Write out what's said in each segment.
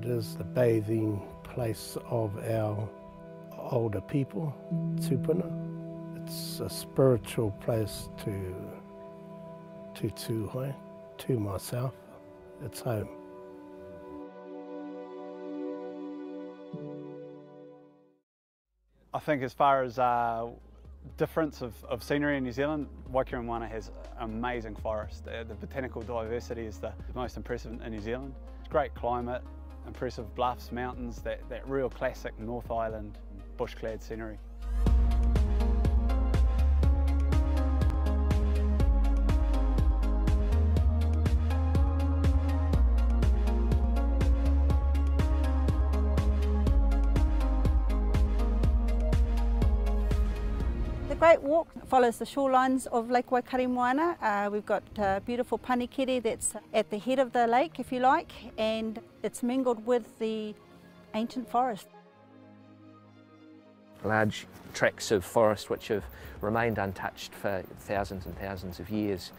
is the bathing place of our older people, tupuna. It's a spiritual place to Tūhoi, to myself. It's home. I think as far as difference of scenery in New Zealand, Waikiremoana has amazing forest. The botanical diversity is the most impressive in New Zealand. It's great climate, impressive bluffs, mountains, that real classic North Island bush-clad scenery. The Great Walk follows the shorelines of Lake Waikiremoana. We've got beautiful panikere that's at the head of the lake, if you like, and it's mingled with the ancient forest. Large tracts of forest which have remained untouched for thousands and thousands of years.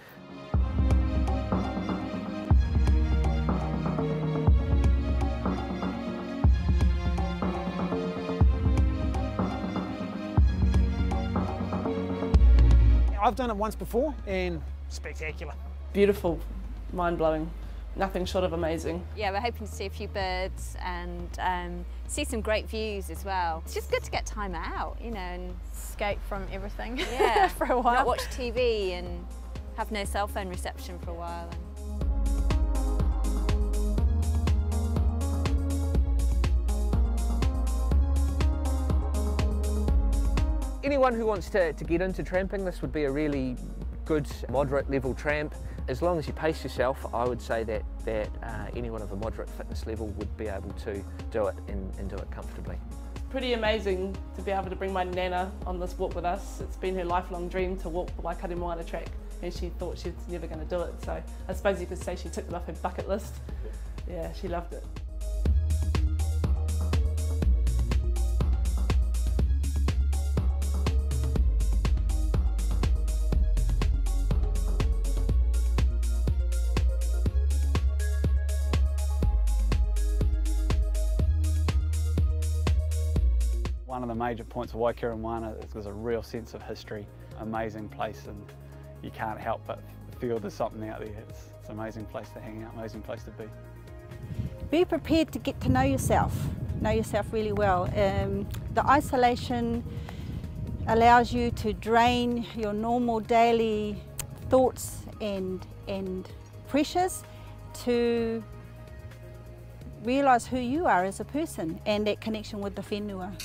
I've done it once before and spectacular. Beautiful, mind-blowing, nothing short of amazing. Yeah, we're hoping to see a few birds and see some great views as well. It's just good to get time out, you know, and escape from everything. Yeah, for a while. Not watch TV and have no cell phone reception for a while. Anyone who wants to get into tramping, this would be a really good moderate level tramp. As long as you pace yourself, I would say that anyone of a moderate fitness level would be able to do it and do it comfortably. Pretty amazing to be able to bring my nana on this walk with us. It's been her lifelong dream to walk the Waikiremoana track, and she thought she was never going to do it, so I suppose you could say she ticked it off her bucket list. Yeah, she loved it. One of the major points of Waikiremoana is there's a real sense of history. Amazing place, and you can't help but feel there's something out there. It's an amazing place to hang out, amazing place to be. Be prepared to get to know yourself really well. The isolation allows you to drain your normal daily thoughts and pressures to realise who you are as a person and that connection with the whenua.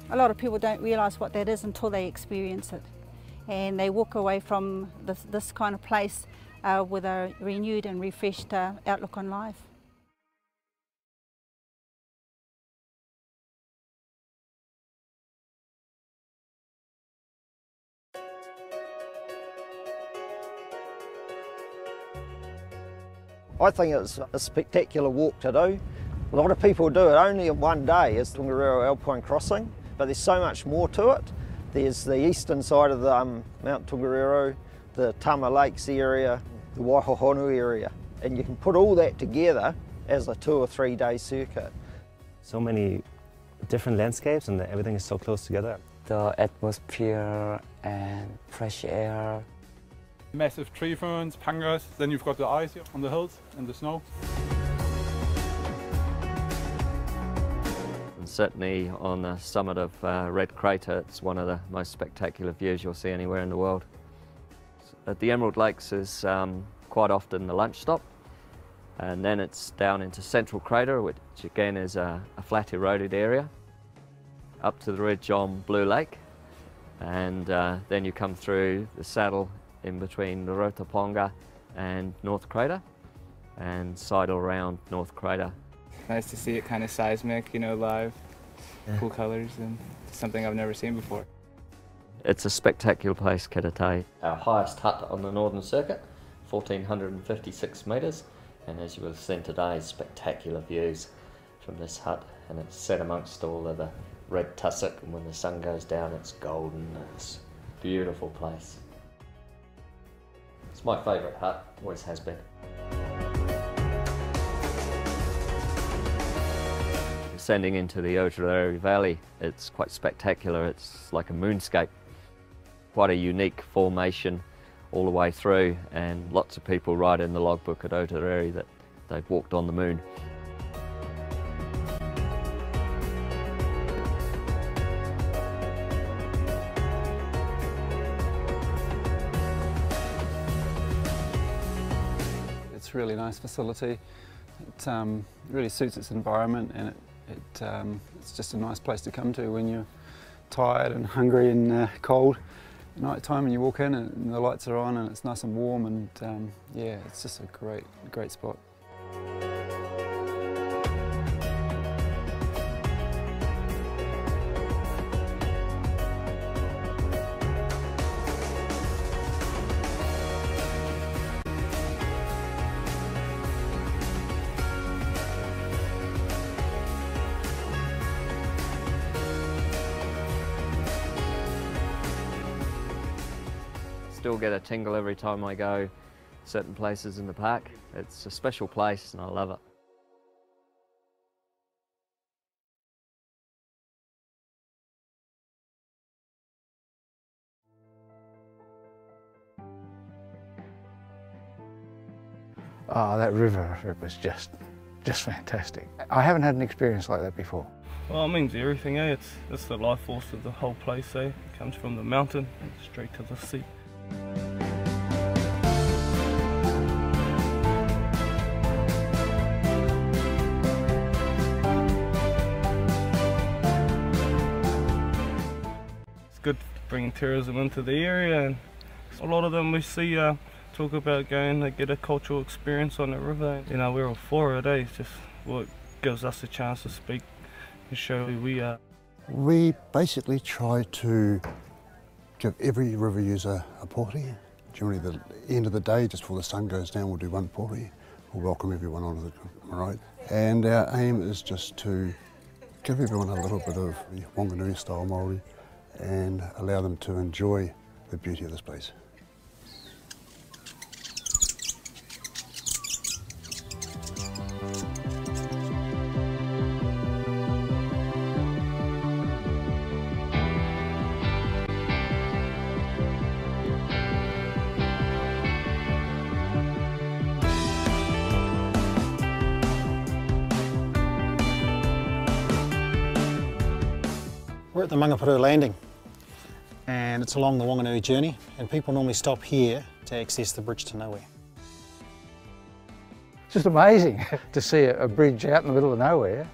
A lot of people don't realise what that is until they experience it, and they walk away from this kind of place with a renewed and refreshed outlook on life. I think it's a spectacular walk to do. A lot of people do it only in one day, as Tongariro Alpine Crossing, but there's so much more to it. There's the eastern side of the Mount Tongariro, the Tama Lakes area, the Waihohonu area, and you can put all that together as a 2 or 3 day circuit. So many different landscapes and everything is so close together. The atmosphere and fresh air. Massive tree ferns, pangas, then you've got the ice here on the hills and the snow. And certainly on the summit of Red Crater, it's one of the most spectacular views you'll see anywhere in the world. At the Emerald Lakes is quite often the lunch stop, and then it's down into Central Crater, which again is a flat eroded area, up to the ridge on Blue Lake, and then you come through the saddle in between the Rotoponga and North Crater, and sidle around North Crater. Nice to see it kind of seismic, you know, live, cool colors, and something I've never seen before. It's a spectacular place, Kiratai. Our highest hut on the Northern Circuit, 1,456 metres, and as you will have seen today, spectacular views from this hut, and it's set amongst all of the red tussock, and when the sun goes down it's golden. It's a beautiful place. It's my favourite hut, always has been. descending into the Otahuhu Valley, it's quite spectacular. It's like a moonscape. Quite a unique formation all the way through, and lots of people write in the logbook at Otahuhu that they've walked on the moon. It's a really nice facility. It really suits its environment, and it's just a nice place to come to when you're tired and hungry and cold. At night time, and you walk in and the lights are on and it's nice and warm, and yeah, it's just a great spot. Still get a tingle every time I go certain places in the park. It's a special place and I love it. Oh, that river, it was just fantastic. I haven't had an experience like that before. Well, it means everything, eh? It's the life force of the whole place, eh? It comes from the mountain and straight to the sea. It's good bringing tourism into the area, and a lot of them we see talk about going to get a cultural experience on the river. You know, we're all for it, eh? It's just what gives us a chance to speak and show who we are. We basically try to give every river user a pōuri. Generally the end of the day, just before the sun goes down, we'll do one pōuri. We'll welcome everyone onto the road. And our aim is just to give everyone a little bit of Wanganui style Māori and allow them to enjoy the beauty of this place. We're at the Mangapuru landing, and it's along the Wanganui journey, and people normally stop here to access the bridge to nowhere. It's just amazing to see a bridge out in the middle of nowhere.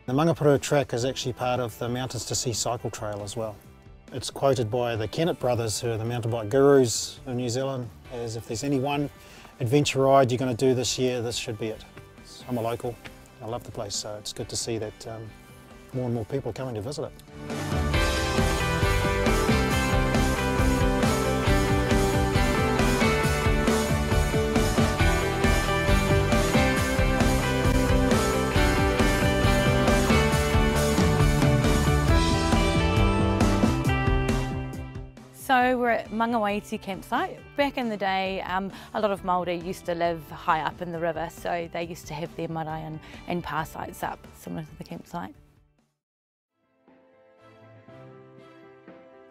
The Mangapuru track is actually part of the Mountains to Sea cycle trail as well. It's quoted by the Kennett brothers, who are the mountain bike gurus of New Zealand, as if there's any one adventure ride you're going to do this year, this should be it. I'm a local, I love the place, so it's good to see that more and more people are coming to visit it. So we're at Mangawaiti campsite. Back in the day, a lot of Māori used to live high up in the river, so they used to have their marae and pā sites up, similar to the campsite.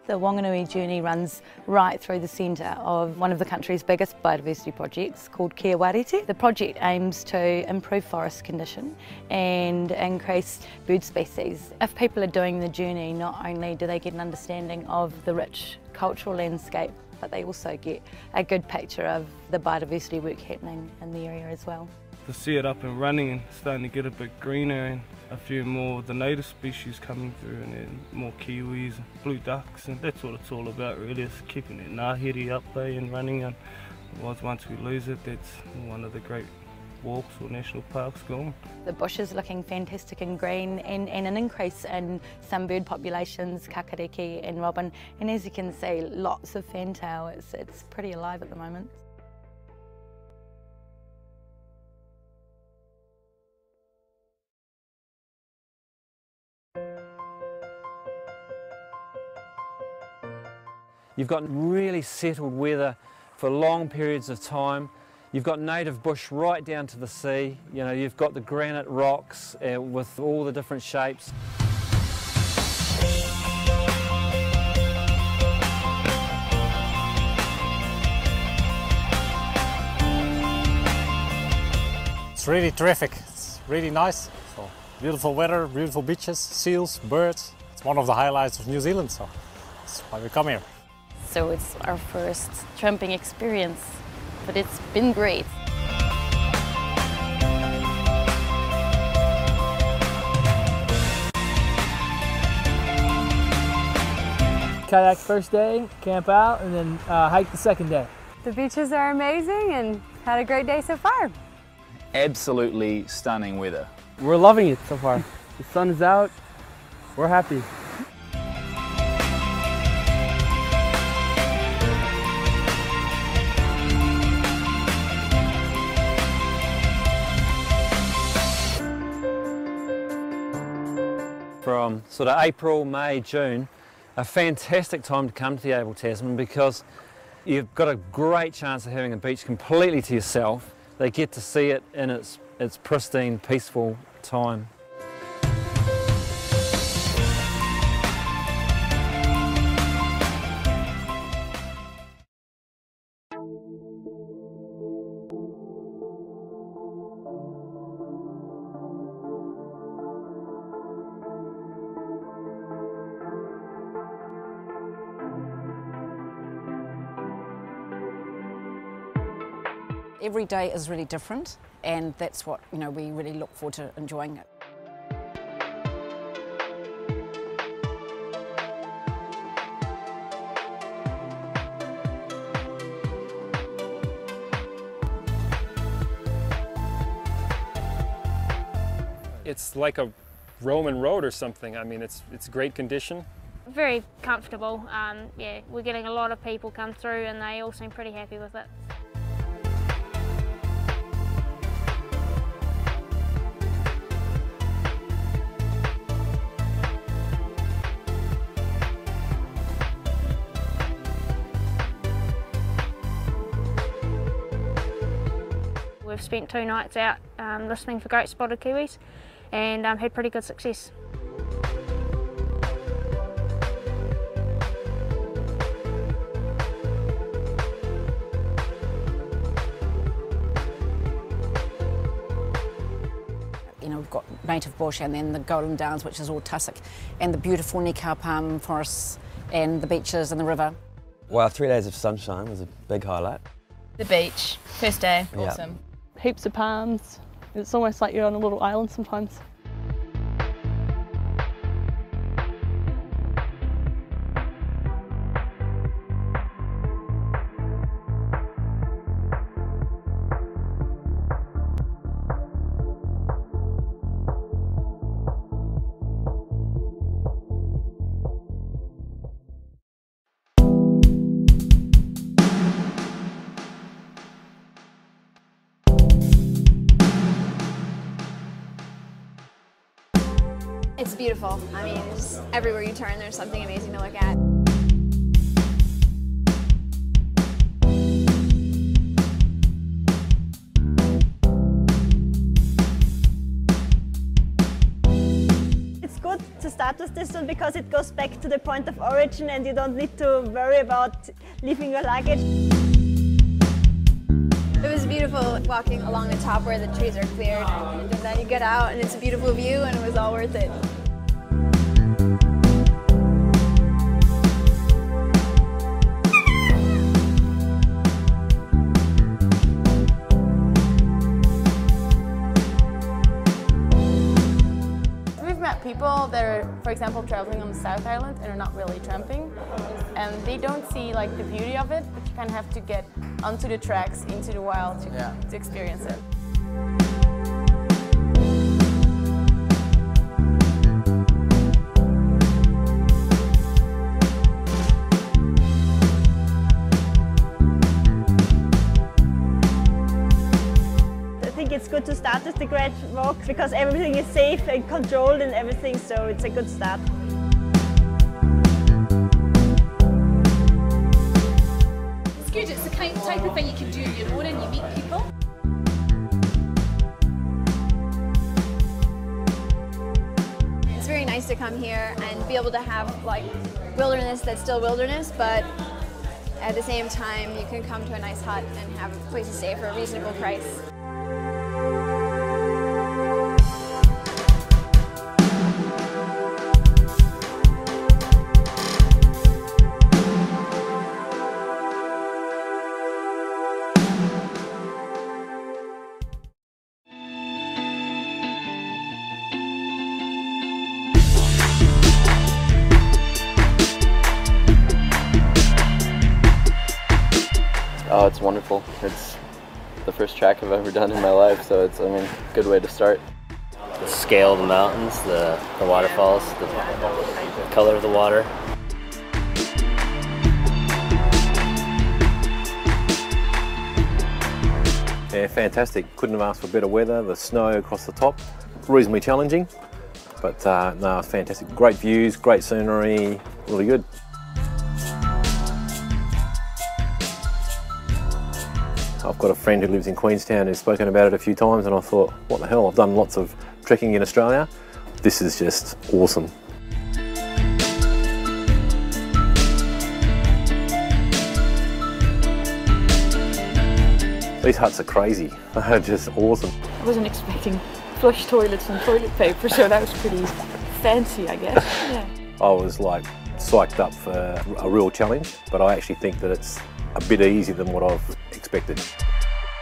The Wanganui journey runs right through the centre of one of the country's biggest biodiversity projects called Kia Warete. The project aims to improve forest condition and increase bird species. If people are doing the journey, not only do they get an understanding of the rich cultural landscape, but they also get a good picture of the biodiversity work happening in the area as well. To see it up and running and starting to get a bit greener, and a few more of the native species coming through, and then more kiwis and blue ducks, and that's what it's all about really, is keeping it ngāhere up there and running. And once we lose it, that's one of the great walks or national parks gone. The bush is looking fantastic and green, and an increase in some bird populations, kakariki and robin, and as you can see, lots of fantail. It's pretty alive at the moment. You've got really settled weather for long periods of time. You've got native bush right down to the sea. You know, you've got the granite rocks with all the different shapes. It's really terrific. It's really nice. So beautiful weather, beautiful beaches, seals, birds. It's one of the highlights of New Zealand, so that's why we come here. So it's our first tramping experience, but it's been great. Kayak first day, camp out, and then hike the second day. The beaches are amazing and had a great day so far. Absolutely stunning weather. We're loving it so far. The sun is out, we're happy. From sort of April, May, June, a fantastic time to come to the Abel Tasman because you've got a great chance of having a beach completely to yourself. They get to see it in its pristine, peaceful time. Every day is really different, and that's what we really look forward to enjoying it. It's like a Roman road or something. I mean, it's great condition. Very comfortable. Yeah, we're getting a lot of people come through, and they all seem pretty happy with it. We've spent 2 nights out listening for great spotted kiwis and had pretty good success. We've got native bush and then the Golden Downs, which is all tussock, and the beautiful Nikau palm forests and the beaches and the river. Well, 3 days of sunshine was a big highlight. The beach, first day, Yeah. awesome. Heaps of palms. It's almost like you're on a little island sometimes. It's beautiful. I mean, just everywhere you turn, there's something amazing to look at. It's good to start with this one because it goes back to the point of origin and you don't need to worry about leaving your luggage. It was beautiful walking along the top where the trees are cleared, and then you get out and it's a beautiful view, and it was all worth it. We've met people that are, for example, traveling on the South Island and are not really tramping, and they don't see like the beauty of it, but you kind of have to get onto the tracks, into the wild to experience it. I think it's good to start with the great walk because everything is safe and controlled and everything, so it's a good start. It's good, it's a type of thing you can do on your own and you meet people. It's very nice to come here and be able to have like wilderness that's still wilderness, but at the same time you can come to a nice hut and have a place to stay for a reasonable price. Oh, it's wonderful. It's the first track I've ever done in my life, so it's, I mean, a good way to start. The scale of the mountains, the waterfalls, the color of the water. Yeah, fantastic. Couldn't have asked for better weather. The snow across the top, reasonably challenging, but no, it's fantastic. Great views, great scenery, really good. I've got a friend who lives in Queenstown who's spoken about it a few times, and I thought, what the hell, I've done lots of trekking in Australia. This is just awesome. These huts are crazy. They're just awesome. I wasn't expecting flush toilets and toilet paper, so that was pretty fancy, I guess. Yeah. I was like psyched up for a real challenge, but I actually think that it's a bit easier than what I've expected.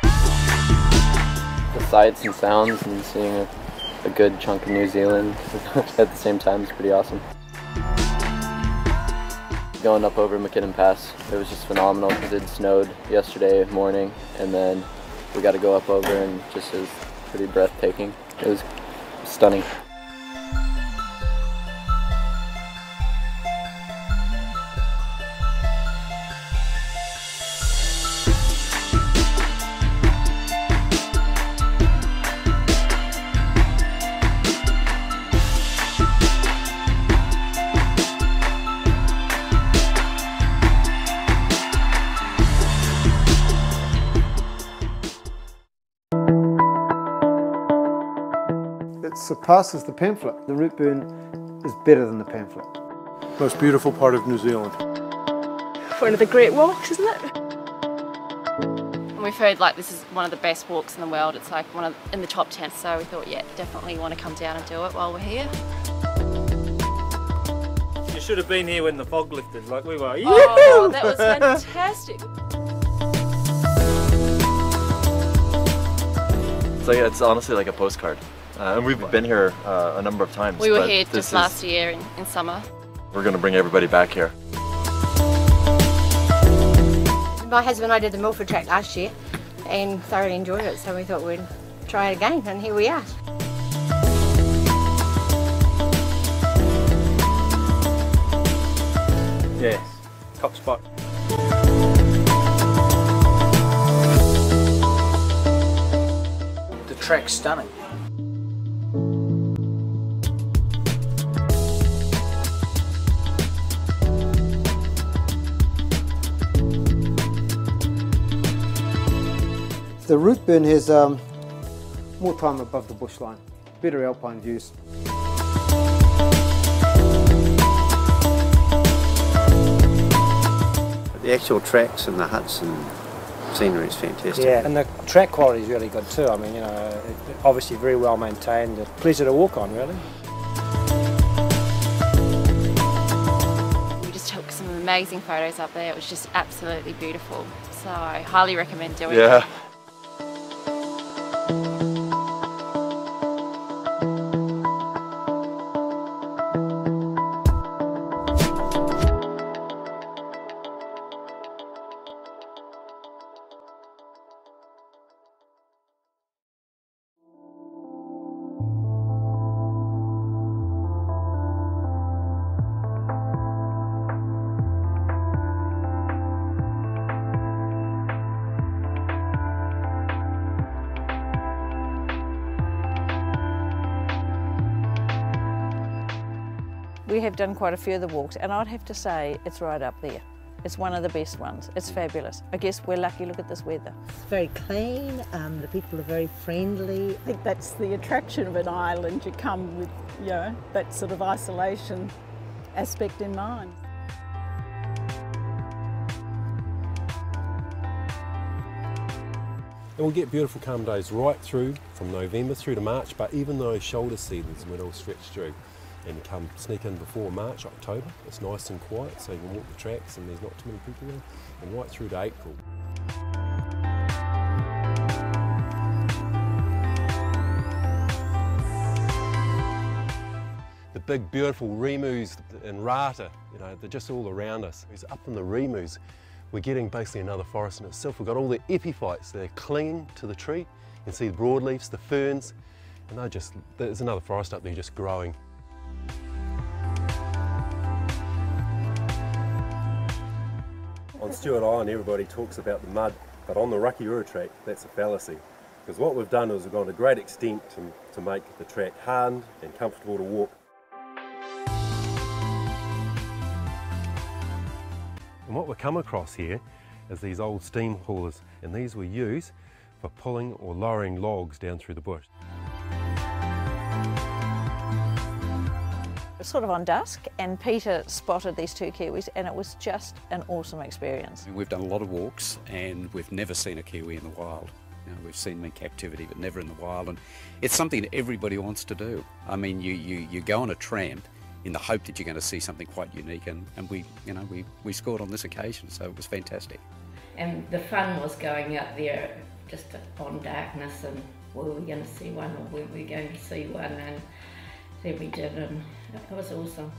The sights and sounds and seeing a good chunk of New Zealand at the same time is pretty awesome. Going up over McKinnon Pass, it was just phenomenal because it snowed yesterday morning, and then we got to go up over and just is pretty breathtaking. It was stunning. It surpasses the pamphlet. The root burn is better than the pamphlet. Most beautiful part of New Zealand. One of the great walks, isn't it? And we've heard like this is one of the best walks in the world. It's like in the top 10. So we thought, yeah, definitely want to come down and do it while we're here. You should have been here when the fog lifted, like we were. Oh, that was fantastic. It's honestly like a postcard. And we've been here a number of times. We were here just last year in summer. We're going to bring everybody back here. My husband and I did the Milford track last year and thoroughly enjoyed it, so we thought we'd try it again, and here we are. Yes, top spot. The track's stunning. The root burn has more time above the bushline, better alpine views. The actual tracks and the huts and scenery is fantastic. Yeah, and the track quality is really good too. I mean, you know, obviously very well maintained. A pleasure to walk on, really. We just took some amazing photos up there. It was just absolutely beautiful. So I highly recommend doing it. Yeah. We have done quite a few of the walks, and I'd have to say it's right up there. It's one of the best ones. It's fabulous. I guess we're lucky, look at this weather. It's very clean, the people are very friendly. I think that's the attraction of an island. You come with, you know, that sort of isolation aspect in mind. And we'll get beautiful calm days right through from November through to March, but even those shoulder seasons when it'll stretch through and come sneak in before March, October, it's nice and quiet so you can walk the tracks and there's not too many people there, and right through to April. The big beautiful remus and rata, you know, they're just all around us. It's up in the remus. We're getting basically another forest in itself. We've got all the epiphytes, they're clinging to the tree. You can see the broadleafs, the ferns, and there's another forest up there just growing. On Stewart Island, everybody talks about the mud, but on the Rakiura track, that's a fallacy. Because what we've done is we've gone to great extent to make the track hard and comfortable to walk. And what we've come across here is these old steam haulers, and these were used for pulling or lowering logs down through the bush. It was sort of on dusk, and Peter spotted these two kiwis, and it was just an awesome experience. We've done a lot of walks, and we've never seen a kiwi in the wild. You know, we've seen them in captivity, but never in the wild, and it's something that everybody wants to do. I mean, you go on a tramp in the hope that you're going to see something quite unique, and we scored on this occasion, so it was fantastic. And the fun was going out there just on darkness, and were we going to see one or weren't we going to see one, and then we did, and it was awesome.